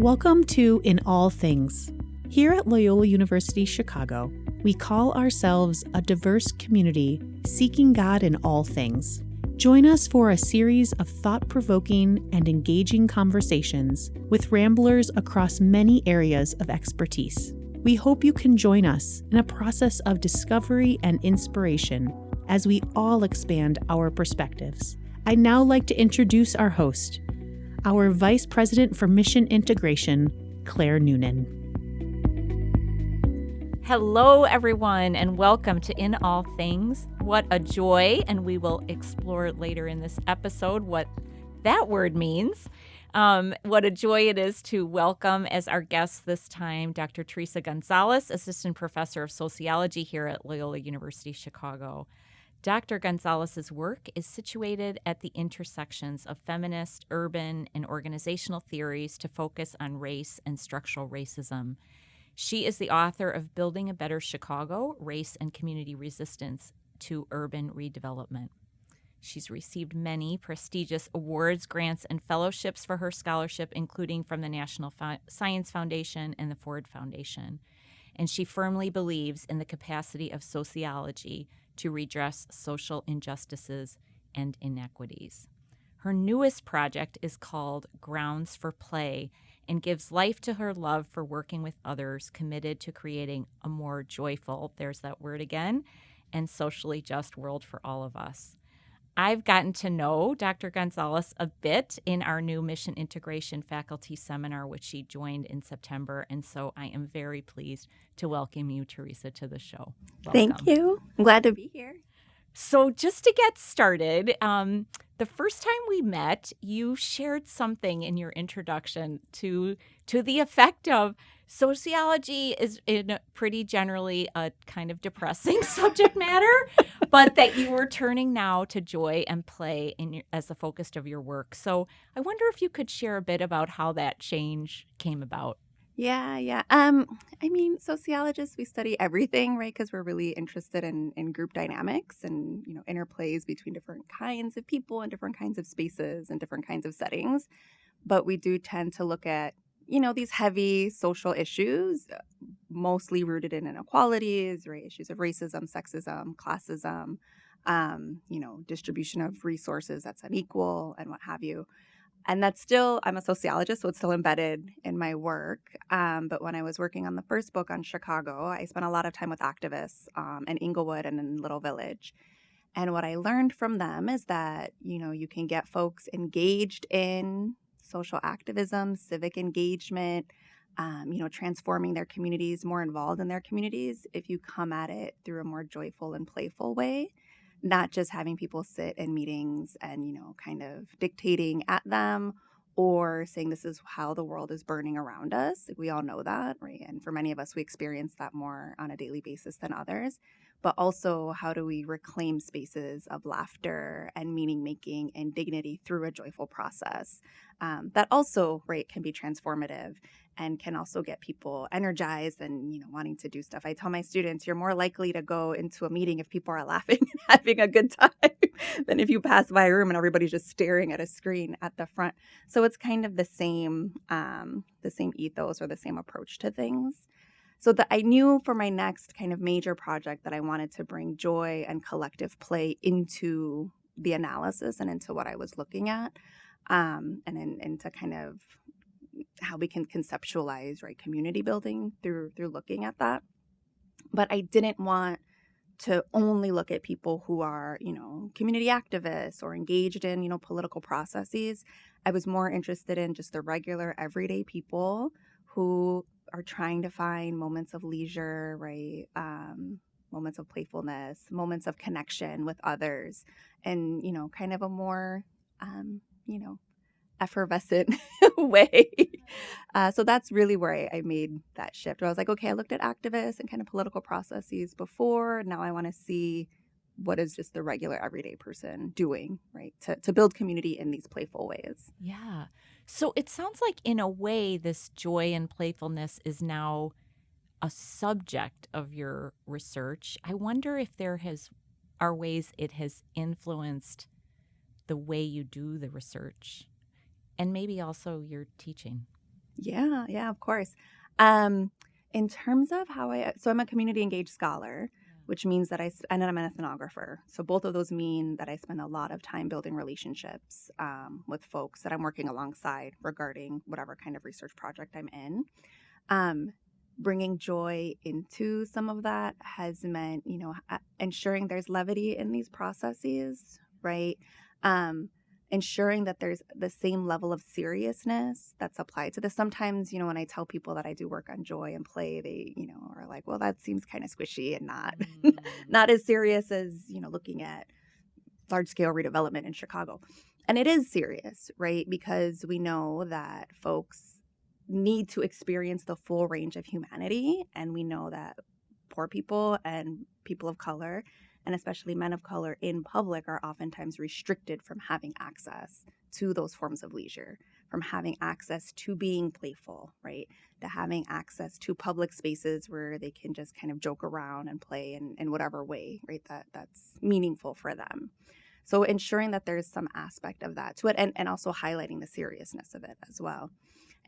Welcome to In All Things. Here at Loyola University Chicago, we call ourselves a diverse community seeking God in all things. Join us for a series of thought-provoking and engaging conversations with ramblers across many areas of expertise. We hope you can join us in a process of discovery and inspiration as we all expand our perspectives. I'd now like to introduce our host, our Vice President for Mission Integration, Claire Noonan. Hello, everyone, and welcome to In All Things. What a joy, and we will explore later in this episode what that word means. What a joy it is to welcome as our guest this time Dr. Teresa Gonzales, Assistant Professor of Sociology here at Loyola University Chicago. Dr. Gonzales's work is situated at the intersections of feminist, urban, and organizational theories to focus on race and structural racism. She is the author of Building a Better Chicago, Race and Community Resistance to Urban Redevelopment. She's received many prestigious awards, grants, and fellowships for her scholarship, including from the National Science Foundation and the Ford Foundation. And she firmly believes in the capacity of sociology to redress social injustices and inequities. Her newest project is called Grounds for Play and gives life to her love for working with others committed to creating a more joyful, there's that word again, and socially just world for all of us. I've gotten to know Dr. Gonzales a bit in our new Mission Integration Faculty Seminar, which she joined in September, and so I am very pleased to welcome you, Teresa, to the show. Welcome. Thank you. I'm glad to be here. So just to get started, the first time we met, you shared something in your introduction to the effect of sociology is in pretty generally a kind of depressing subject matter, but that you were turning now to joy and play as the focus of your work. So I wonder if you could share a bit about how that change came about. Yeah. Sociologists, we study everything, right? Because we're really interested in group dynamics and, interplays between different kinds of people and different kinds of spaces and different kinds of settings. But we do tend to look at, these heavy social issues, mostly rooted in inequalities, right? Issues of racism, sexism, classism, distribution of resources that's unequal and what have you. And that's still, I'm a sociologist, so it's still embedded in my work. But when I was working on the first book on Chicago, I spent a lot of time with activists in Inglewood and in Little Village. And what I learned from them is that, you can get folks engaged in social activism, civic engagement, transforming their communities, more involved in their communities if you come at it through a more joyful and playful way. Not just having people sit in meetings and, kind of dictating at them or saying this is how the world is burning around us. We all know that, right? And for many of us, we experience that more on a daily basis than others. But also, how do we reclaim spaces of laughter and meaning-making and dignity through a joyful process that also, right, can be transformative and can also get people energized and, wanting to do stuff. I tell my students, you're more likely to go into a meeting if people are laughing and having a good time than if you pass by a room and everybody's just staring at a screen at the front. So it's kind of the same ethos or the same approach to things. So that I knew for my next kind of major project that I wanted to bring joy and collective play into the analysis and into what I was looking at, and into kind of how we can conceptualize, right, community building through looking at that. But I didn't want to only look at people who are, community activists or engaged in, political processes. I was more interested in just the regular everyday people who are trying to find moments of leisure, right? Moments of playfulness, moments of connection with others, and, kind of a more, effervescent way. So that's really where I made that shift. Where I was like, okay, I looked at activists and kind of political processes before. Now I want to see what is just the regular everyday person doing, right, to build community in these playful ways. Yeah. So it sounds like in a way this joy and playfulness is now a subject of your research. I wonder if are ways it has influenced the way you do the research and maybe also your teaching. Yeah, of course. In terms of so I'm a community engaged scholar, which means that and I'm an ethnographer. So both of those mean that I spend a lot of time building relationships with folks that I'm working alongside regarding whatever kind of research project I'm in. Bringing joy into some of that has meant, ensuring there's levity in these processes, right? Ensuring that there's the same level of seriousness that's applied to this. Sometimes, when I tell people that I do work on joy and play, they, are like, well, that seems kind of squishy and not as serious as, looking at large scale redevelopment in Chicago. And it is serious, right? Because we know that folks need to experience the full range of humanity. And we know that poor people and people of color, and especially men of color in public, are oftentimes restricted from having access to those forms of leisure, from having access to being playful, right? To having access to public spaces where they can just kind of joke around and play in whatever way, right? That's meaningful for them. So ensuring that there's some aspect of that to it, and also highlighting the seriousness of it as well.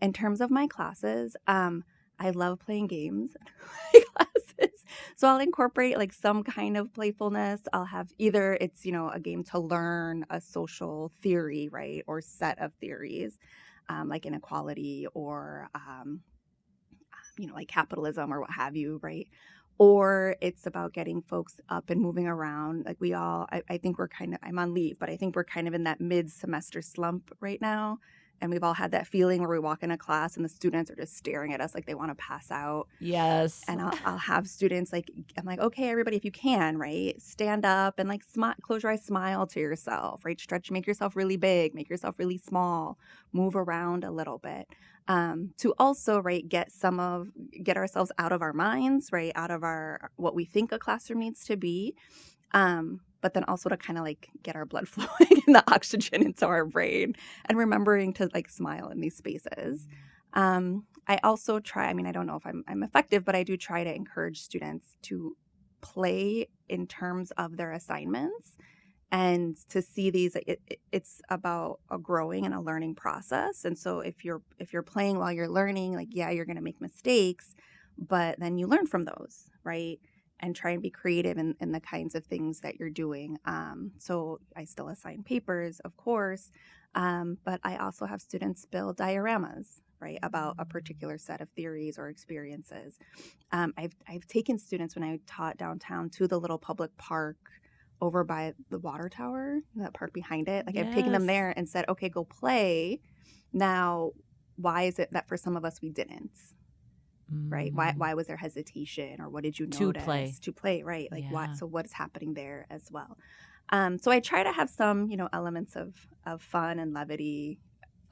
In terms of my classes, I love playing games in my classes. So I'll incorporate like some kind of playfulness. I'll have either it's, a game to learn a social theory, right? Or set of theories, like inequality or, like capitalism or what have you, right? Or it's about getting folks up and moving around. Like I think I'm on leave, but I think we're kind of in that mid-semester slump right now. And we've all had that feeling where we walk in a class and the students are just staring at us like they want to pass out. Yes. And I'll have students I'm like, okay, everybody, if you can, right, stand up and like close your eyes, smile to yourself, right? Stretch, make yourself really big, make yourself really small, move around a little bit. To also, right, get ourselves out of our minds, right, out of what we think a classroom needs to be. But then also to kind of like get our blood flowing and the oxygen into our brain and remembering to like smile in these spaces. I also try, I don't know if I'm effective, but I do try to encourage students to play in terms of their assignments and to see these, it's about a growing and a learning process. And so if you're playing while you're learning, like, yeah, you're going to make mistakes, but then you learn from those, right? And try and be creative in the kinds of things that you're doing. So I still assign papers, of course, but I also have students build dioramas, right, about a particular set of theories or experiences. I've taken students when I taught downtown to the little public park over by the water tower, that park behind it. Like, yes. I've taken them there and said, okay, go play. Now, why is it that for some of us we didn't? Right. Why was there hesitation, or what did you notice? To play, right. Like, yeah. So what is happening there as well? So I try to have some, elements of fun and levity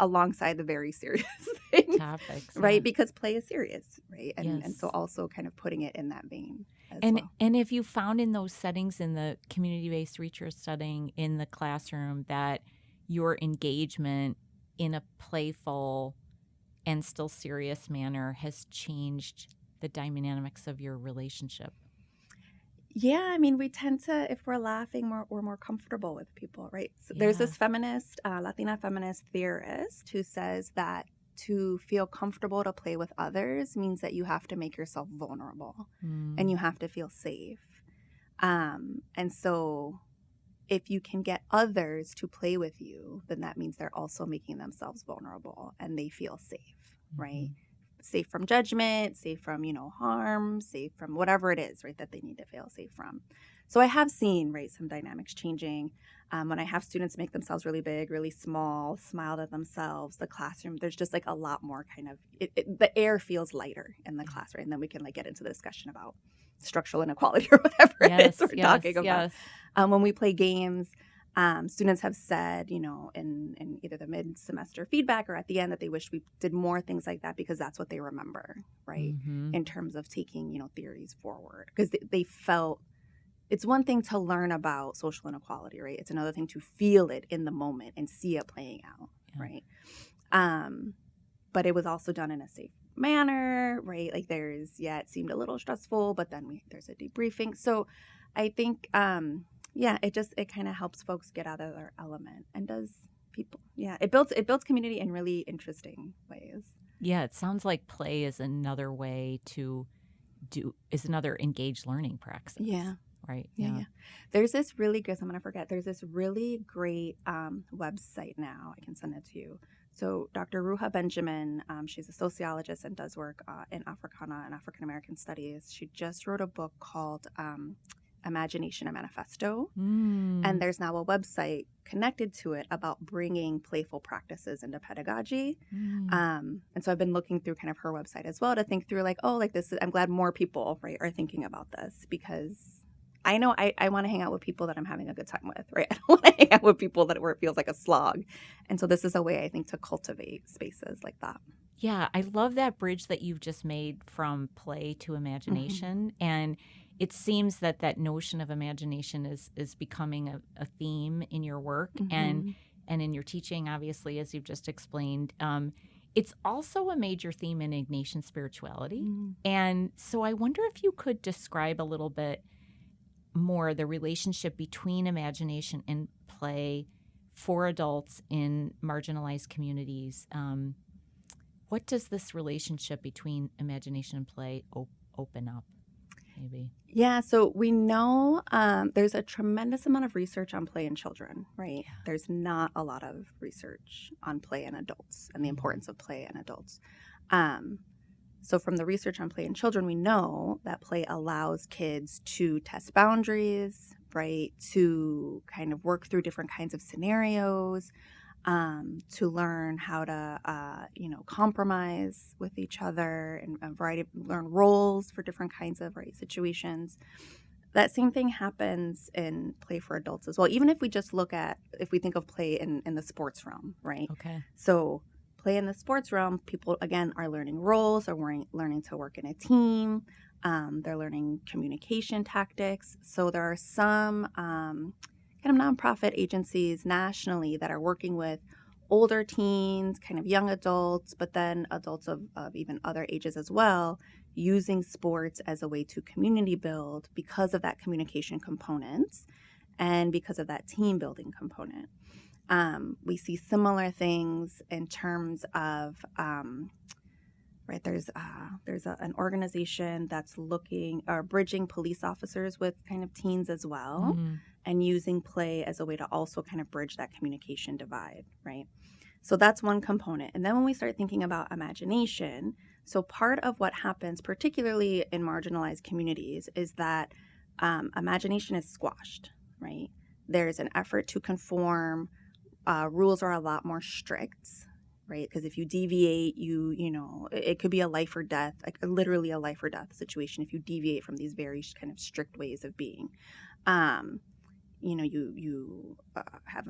alongside the very serious things. Topics. Right. Yeah. Because play is serious. Right. And so also kind of putting it in that vein as well. And if you found in those settings, in the community-based research setting in the classroom, that your engagement in a playful and still serious manner has changed the dynamics of your relationship? Yeah, we tend to, if we're laughing, we're more comfortable with people, right? So there's this feminist, Latina feminist theorist who says that to feel comfortable to play with others means that you have to make yourself vulnerable and you have to feel safe. And so if you can get others to play with you, then that means they're also making themselves vulnerable and they feel safe, right? Safe from judgment, safe from, harm, safe from whatever it is, right, that they need to feel safe from. So I have seen, right, some dynamics changing. When I have students make themselves really big, really small, smile at themselves, the classroom, there's just like a lot more kind of, the air feels lighter in the class, right? And then we can like get into the discussion about structural inequality or whatever it is we're talking about. When we play games, students have said, in either the mid-semester feedback or at the end, that they wish we did more things like that because that's what they remember, right? In terms of taking, theories forward. Because they felt, it's one thing to learn about social inequality, right? It's another thing to feel it in the moment and see it playing out, right? But it was also done in a safe manner, right? Like it seemed a little stressful, but then there's a debriefing. So I think, it kind of helps folks get out of their element and does people. Yeah, it builds community in really interesting ways. Yeah, it sounds like play is another way to is another engaged learning praxis. Yeah. Right. Yeah. There's this really good, I'm going to forget, there's this really great website now. I can send it to you. So Dr. Ruha Benjamin, she's a sociologist and does work in Africana and African American studies. She just wrote a book called Imagination, a Manifesto. And there's now a website connected to it about bringing playful practices into pedagogy. And so I've been looking through kind of her website as well to think through like, oh, like this is, I'm glad more people, right, are thinking about this, because I know I want to hang out with people that I'm having a good time with, right? I don't want to hang out with people where it feels like a slog. And so this is a way, I think, to cultivate spaces like that. Yeah, I love that bridge that you've just made from play to imagination. And it seems that that notion of imagination is becoming a theme in your work and in your teaching, obviously, as you've just explained. It's also a major theme in Ignatian spirituality. And so I wonder if you could describe a little bit more the relationship between imagination and play for adults in marginalized communities. What does this relationship between imagination and play open up, maybe? Yeah, so we know there's a tremendous amount of research on play in children, right? Yeah. There's not a lot of research on play in adults and the importance of play in adults. So from the research on play in children, we know that play allows kids to test boundaries, right? To kind of work through different kinds of scenarios, to learn how to, compromise with each other and a variety of, learn roles for different kinds of situations. That same thing happens in play for adults as well. Even if we just if we think of play in the sports realm, right? Okay. So play in the sports realm, people, again, are learning roles, are learning to work in a team. They're learning communication tactics. So there are some kind of nonprofit agencies nationally that are working with older teens, kind of young adults, but then adults of even other ages as well, using sports as a way to community build because of that communication component and because of that team building component. We see similar things in terms of, right, there's an organization that's looking or bridging police officers with kind of teens as well, and using play as a way to also kind of bridge that communication divide, right? So that's one component. And then when we start thinking about imagination, so part of what happens, particularly in marginalized communities, is that imagination is squashed, right? There's an effort to conform. Rules are a lot more strict, right? Because if you deviate, it could be a life or death, like literally a life or death situation if you deviate from these very kind of strict ways of being. You have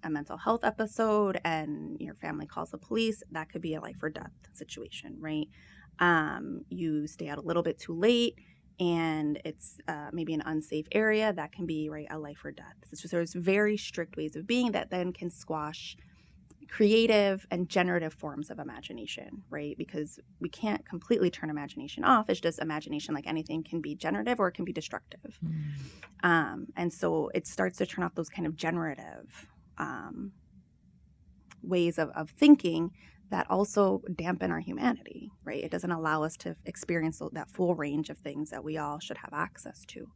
a mental health episode and your family calls the police, that could be a life or death situation, right? You stay out a little bit too late and it's maybe an unsafe area, that can be, right, a life or death. It's just, there's very strict ways of being that then can squash creative and generative forms of imagination, right? Because we can't completely turn imagination off. It's just imagination, like anything, can be generative or it can be destructive. And so it starts to turn off those kind of generative ways of thinking that also dampen our humanity, right? It doesn't allow us to experience that full range of things that we all should have access to.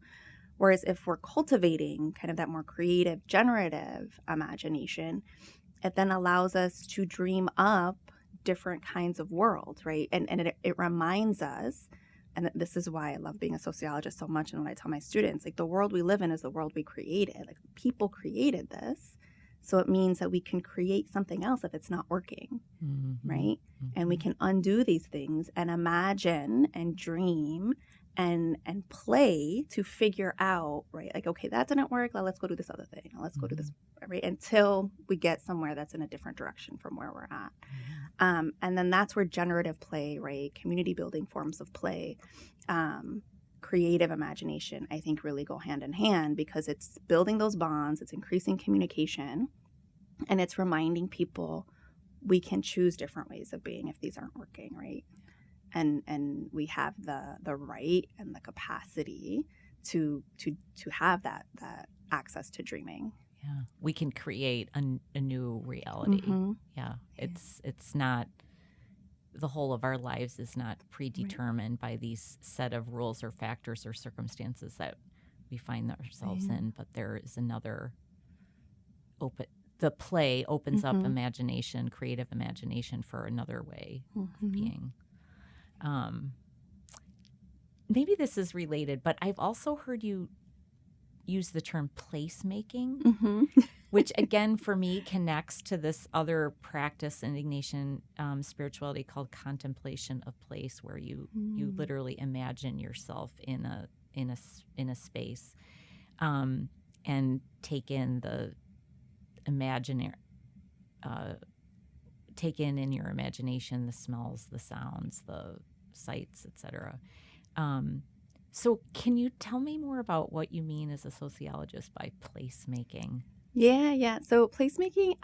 Whereas if we're cultivating kind of that more creative, generative imagination, it then allows us to dream up different kinds of worlds, right? And it reminds us, and this is why I love being a sociologist so much, and when I tell my students, like, the world we live in is the world we created. Like, people created this. So it means that we can create something else if it's not working, right? And we can undo these things and imagine and dream and play to figure out, right? Like, okay, that didn't work. Let's go do this other thing. Let's go do this, right? Until we get somewhere that's in a different direction from where we're at. And then that's where generative play, right? Community building forms of play, creative imagination, I think, really go hand in hand, because it's building those bonds, it's increasing communication, and it's reminding people we can choose different ways of being if these aren't working, right? And we have the right and the capacity to have that access to dreaming. Yeah, we can create a new reality. Yeah, it's not the whole of our lives is not predetermined by these set of rules or factors or circumstances that we find ourselves in, but there is another the play opens up imagination, creative imagination for another way of being. Maybe this is related, but I've also heard you use the term placemaking, which again for me connects to this other practice in Ignatian spirituality called contemplation of place, where you literally imagine yourself in a space and take in the imaginary, take in your imagination the smells, the sounds, the sights, etc. So can you tell me more about what you mean as a sociologist by placemaking? Yeah. So placemaking,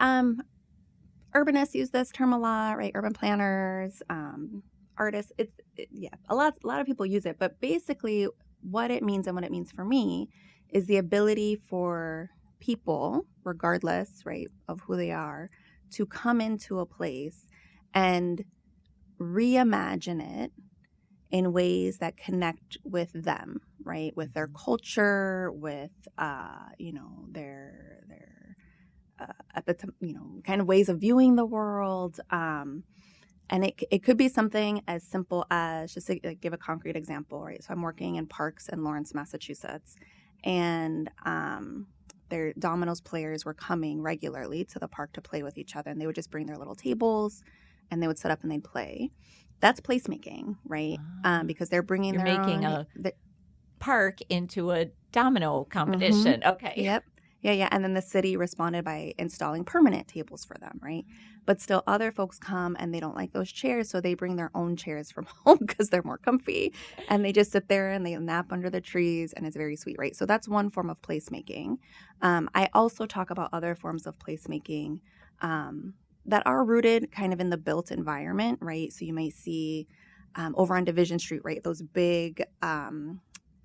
urbanists use this term a lot, right? Urban planners, artists. A lot of people use it, but basically what it means and what it means for me is the ability for people, regardless, right, of who they are, to come into a place and reimagine it in ways that connect with them, right? With their culture, with their kind of ways of viewing the world. And it could be something as simple as, just to give a concrete example, right? So I'm working in parks in Lawrence, Massachusetts, and their dominoes players were coming regularly to the park to play with each other, and they would just bring their little tables and they would set up and they'd play. That's placemaking, right? Because they're bringing You're their making own park into a domino competition. Okay. Yep. Yeah. And then the city responded by installing permanent tables for them, right? But still other folks come and they don't like those chairs, so they bring their own chairs from home because they're more comfy. And they just sit there and they nap under the trees, and it's very sweet, right? So that's one form of placemaking. I also talk about other forms of placemaking that are rooted kind of in the built environment, right? So you may see over on Division Street, right, those big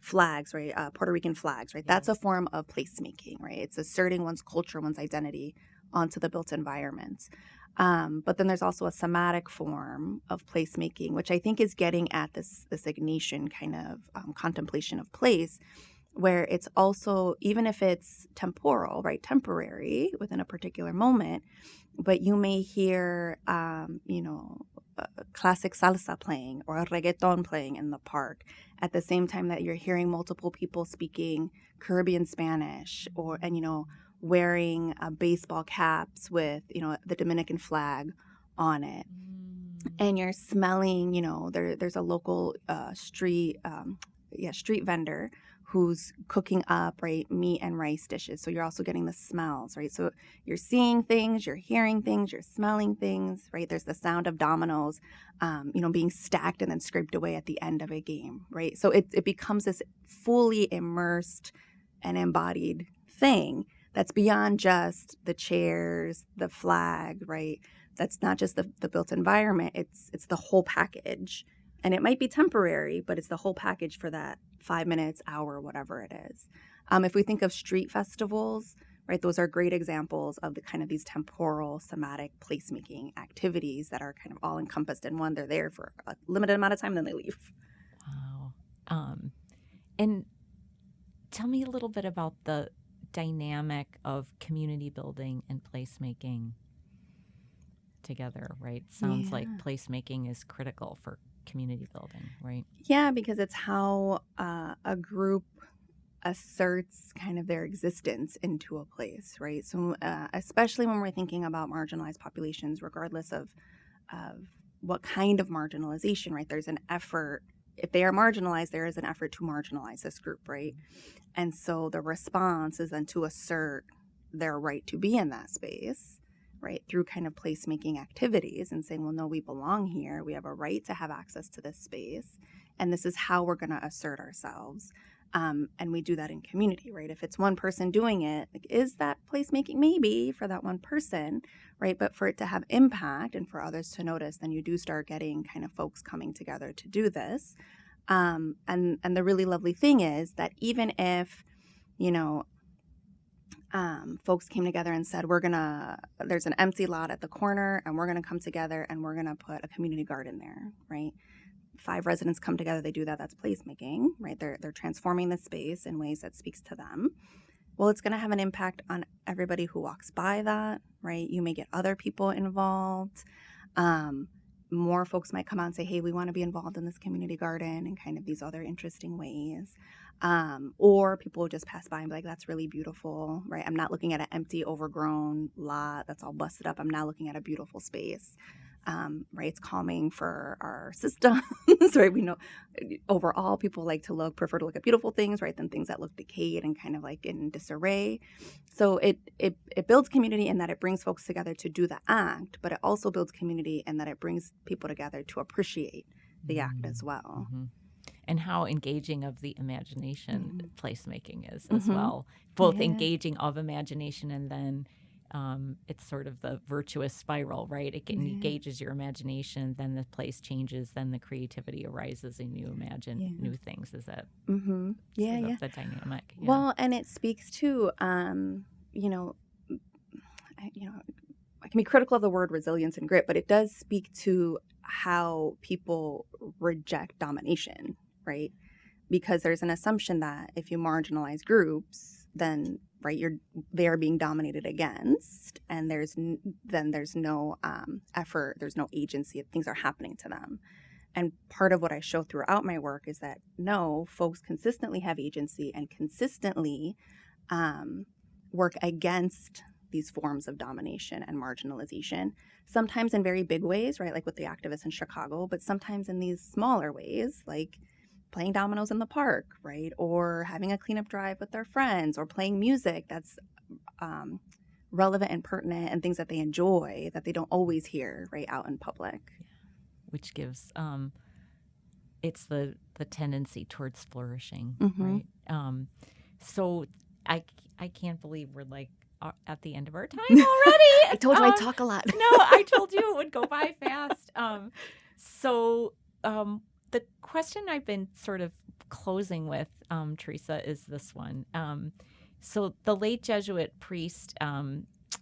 flags, right, Puerto Rican flags, right? That's a form of placemaking, right? It's asserting one's culture, one's identity onto the built environment. But then there's also a somatic form of placemaking, which I think is getting at this Ignatian kind of contemplation of place, where it's also, even if it's temporal, right, temporary within a particular moment, but you may hear, classic salsa playing or a reggaeton playing in the park at the same time that you're hearing multiple people speaking Caribbean Spanish and wearing baseball caps with, the Dominican flag on it. And you're smelling, there's a local street vendor who's cooking up, right, meat and rice dishes. So you're also getting the smells, right? So you're seeing things, you're hearing things, you're smelling things, right? There's the sound of dominoes, being stacked and then scraped away at the end of a game, right? So it becomes this fully immersed and embodied thing that's beyond just the chairs, the flag, right? That's not just the built environment. It's the whole package. And it might be temporary, but it's the whole package for that 5 minutes, hour, whatever it is. If we think of street festivals, right, those are great examples of the kind of these temporal, somatic placemaking activities that are kind of all encompassed in one. They're there for a limited amount of time, then they leave. Wow. And tell me a little bit about the dynamic of community building and placemaking together, right? Sounds like placemaking is critical for community building, right? Yeah, because it's how a group asserts kind of their existence into a place, right? So especially when we're thinking about marginalized populations, regardless of what kind of marginalization, right? There's an effort. If they are marginalized, there is an effort to marginalize this group, right? And so the response is then to assert their right to be in that space, right, through kind of placemaking activities and saying, well, no, we belong here. We have a right to have access to this space. And this is how we're going to assert ourselves. And we do that in community, right? If it's one person doing it, like, is that placemaking? Maybe for that one person, right? But for it to have impact and for others to notice, then you do start getting kind of folks coming together to do this. And the really lovely thing is that even if, folks came together and said, there's an empty lot at the corner, and we're going to come together and we're going to put a community garden there, right? 5 residents come together, they do that, that's placemaking, right? They're transforming the space in ways that speaks to them. Well, it's going to have an impact on everybody who walks by that, right? You may get other people involved. More folks might come out and say, hey, we want to be involved in this community garden in kind of these other interesting ways. Or people will just pass by and be like, that's really beautiful, right? I'm not looking at an empty, overgrown lot that's all busted up. I'm now looking at a beautiful space. Right? It's calming for our systems, right? We know overall people prefer to look at beautiful things, right, than things that look decayed and kind of like in disarray. So it builds community in that it brings folks together to do the act, but it also builds community in that it brings people together to appreciate the act as well. Mm-hmm. And how engaging of the imagination placemaking is as well. Both engaging of imagination and then it's sort of the virtuous spiral, right? It engages your imagination, then the place changes, then the creativity arises, and you imagine new things. Is that the dynamic? Yeah. Well, and it speaks to, I can be critical of the word resilience and grit, but it does speak to how people reject domination, right? Because there's an assumption that if you marginalize groups, then right, they are being dominated against, and there's no effort, there's no agency, things are happening to them. And part of what I show throughout my work is that no, folks consistently have agency and consistently work against these forms of domination and marginalization, sometimes in very big ways, right, like with the activists in Chicago, but sometimes in these smaller ways, like playing dominoes in the park, right? Or having a cleanup drive with their friends, or playing music that's relevant and pertinent and things that they enjoy that they don't always hear, right, out in public. Which gives, it's the tendency towards flourishing, right? So I can't believe we're like at the end of our time already. I told you I talk a lot. No, I told you it would go by fast. The question I've been sort of closing with, Teresa, is this one. So the late Jesuit priest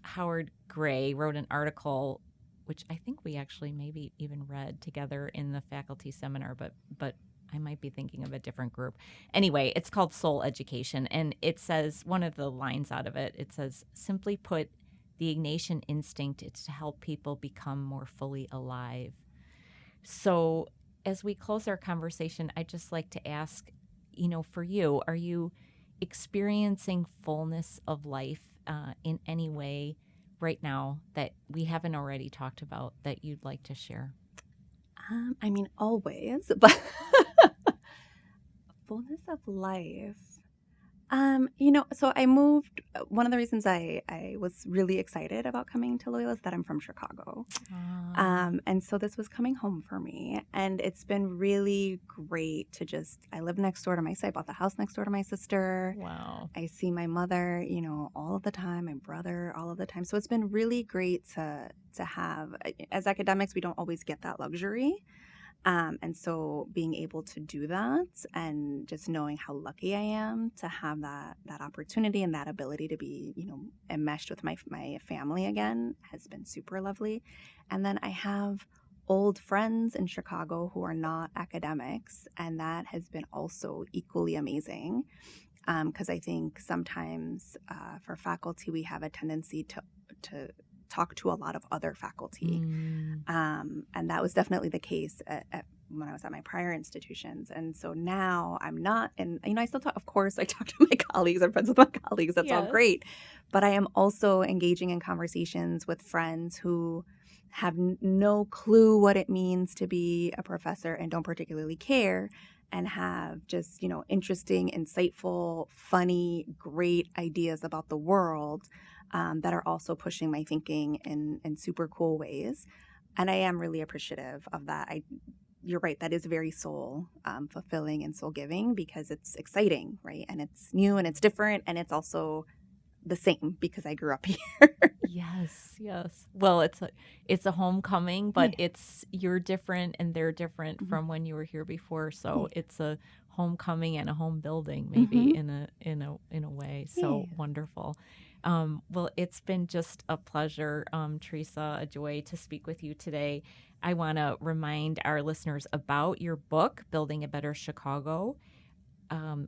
Howard Gray wrote an article, which I think we actually maybe even read together in the faculty seminar, but I might be thinking of a different group. Anyway, it's called Soul Education, and it says, one of the lines out of it, it says, simply put, the Ignatian instinct is to help people become more fully alive. So as we close our conversation, I'd just like to ask, for you, are you experiencing fullness of life in any way right now that we haven't already talked about that you'd like to share? Always, but fullness of life. So I moved. One of the reasons I was really excited about coming to Loyola is that I'm from Chicago. And so this was coming home for me. And it's been really great to I live next door to I bought the house next door to my sister. Wow. I see my mother, all of the time, my brother, all of the time. So it's been really great to have, as academics, we don't always get that luxury. And so being able to do that and just knowing how lucky I am to have that opportunity and that ability to be, enmeshed with my family again has been super lovely. And then I have old friends in Chicago who are not academics, and that has been also equally amazing. Because I think sometimes for faculty, we have a tendency to talk to a lot of other faculty. And that was definitely the case when I was at my prior institutions. And so now I'm not, and I still talk, of course, I talk to my colleagues, I'm friends with my colleagues, that's all great. But I am also engaging in conversations with friends who have no clue what it means to be a professor and don't particularly care, and have just, interesting, insightful, funny, great ideas about the world that are also pushing my thinking in super cool ways. And I am really appreciative of that. You're right, that is very soul fulfilling and soul giving, because it's exciting, right? And it's new and it's different, and it's also the same because I grew up here. Yes, yes. Well, it's a homecoming, but you're different and they're different from when you were here before. So it's a homecoming and a home building, maybe in a way. So wonderful. Well, it's been just a pleasure, Teresa, a joy to speak with you today. I want to remind our listeners about your book, Building a Better Chicago,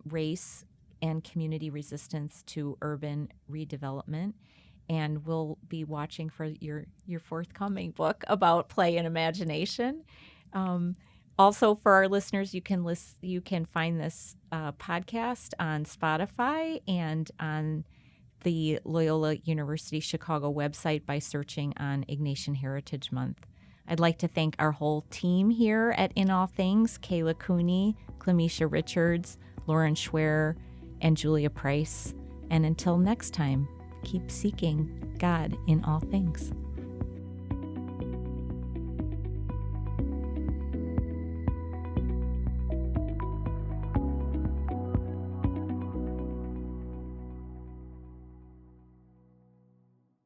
Race and Community Resistance to Urban Redevelopment. And we'll be watching for your forthcoming book about play and imagination. Also, for our listeners, you can find this podcast on Spotify and on the Loyola University Chicago website by searching on Ignatian Heritage Month. I'd like to thank our whole team here at In All Things, Kayla Cooney, Clemisha Richards, Lauren Schwer, and Julia Price. And until next time, keep seeking God in all things.